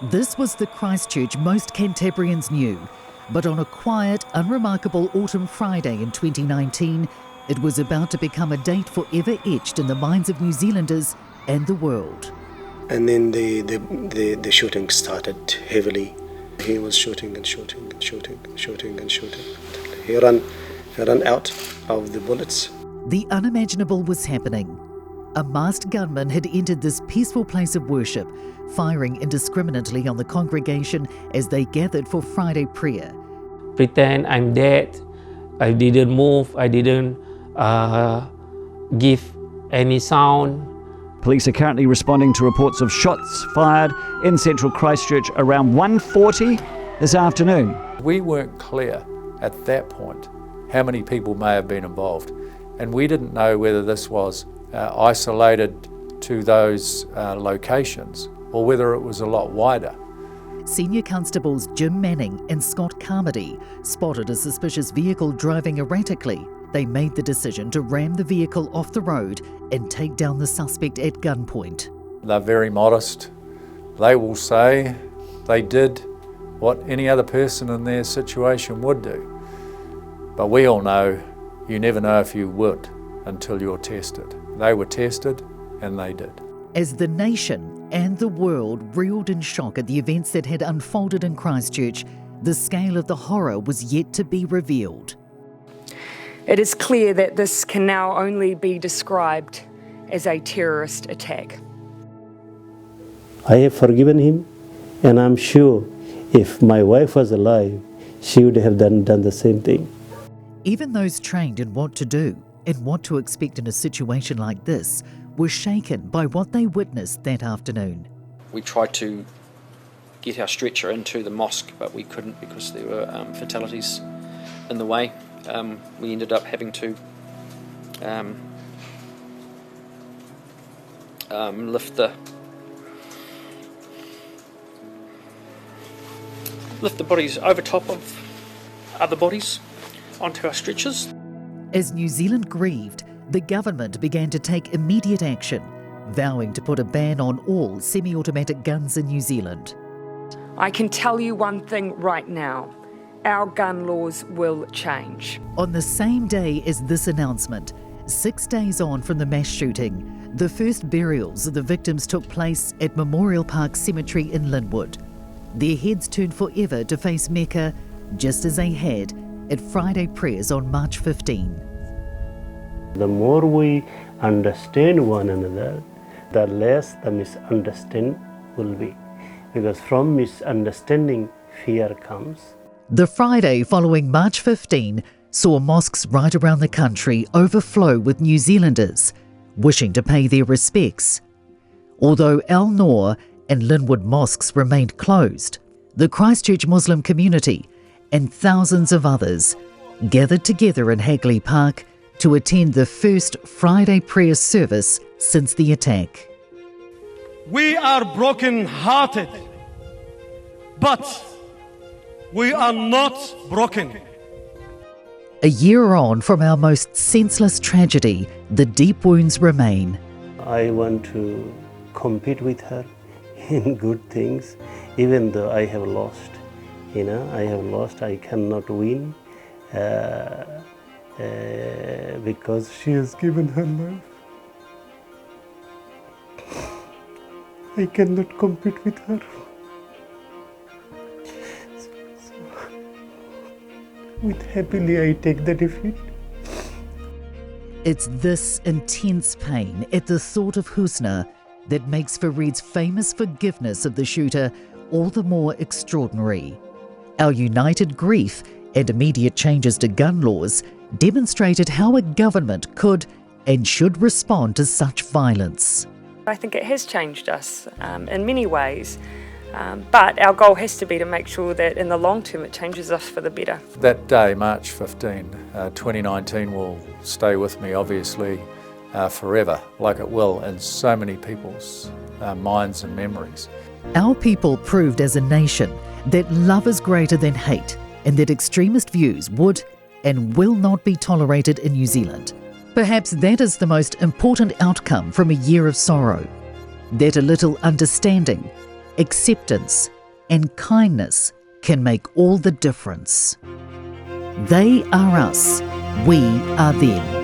This was the Christchurch most Cantabrians knew, but on a quiet, unremarkable autumn Friday in 2019, it was about to become a date forever etched in the minds of New Zealanders and the world. And then the shooting started heavily. He was shooting and shooting and shooting and shooting and shooting. He ran out of the bullets. The unimaginable was happening. A masked gunman had entered this peaceful place of worship, firing indiscriminately on the congregation as they gathered for Friday prayer. Pretend I'm dead. I didn't move. I didn't give any sound. Police are currently responding to reports of shots fired in central Christchurch around 1:40 this afternoon. We weren't clear at that point how many people may have been involved, and we didn't know whether this was isolated to those locations or whether it was a lot wider. Senior Constables Jim Manning and Scott Carmody spotted a suspicious vehicle driving erratically. They made the decision to ram the vehicle off the road and take down the suspect at gunpoint. They're very modest. They will say they did what any other person in their situation would do. But we all know you never know if you would until you're tested. They were tested and they did. As the nation and the world reeled in shock at the events that had unfolded in Christchurch, the scale of the horror was yet to be revealed. It is clear that this can now only be described as a terrorist attack. I have forgiven him, and I'm sure if my wife was alive, she would have done the same thing. Even those trained in what to do and what to expect in a situation like this were shaken by what they witnessed that afternoon. We tried to get our stretcher into the mosque, but we couldn't because there were fatalities in the way. We ended up having to lift the bodies over top of other bodies onto our stretchers. As New Zealand grieved, the government began to take immediate action, vowing to put a ban on all semi-automatic guns in New Zealand. I can tell you one thing right now. Our gun laws will change. On the same day as this announcement, 6 days on from the mass shooting, the first burials of the victims took place at Memorial Park Cemetery in Linwood. Their heads turned forever to face Mecca, just as they had at Friday prayers on March 15. The more we understand one another, the less the misunderstanding will be. Because from misunderstanding, fear comes. The Friday following March 15 saw mosques right around the country overflow with New Zealanders wishing to pay their respects. Although Al Noor and Linwood mosques remained closed, the Christchurch Muslim community and thousands of others gathered together in Hagley Park to attend the first Friday prayer service since the attack. We are broken-hearted, but we are not broken. A year on from our most senseless tragedy, the deep wounds remain. I want to compete with her in good things, even though I have lost. I cannot win because she has given her life. I cannot compete with her. With happily I take the defeat. It's this intense pain at the thought of Husna that makes Fareed's famous forgiveness of the shooter all the more extraordinary. Our united grief and immediate changes to gun laws demonstrated how a government could and should respond to such violence. I think it has changed us in many ways, but our goal has to be to make sure that in the long term it changes us for the better. That day, March 15, 2019, will stay with me obviously forever, like it will in so many people's minds and memories. Our people proved as a nation that love is greater than hate and that extremist views would and will not be tolerated in New Zealand. Perhaps that is the most important outcome from a year of sorrow, that a little understanding, acceptance, and kindness can make all the difference. They are us, we are them.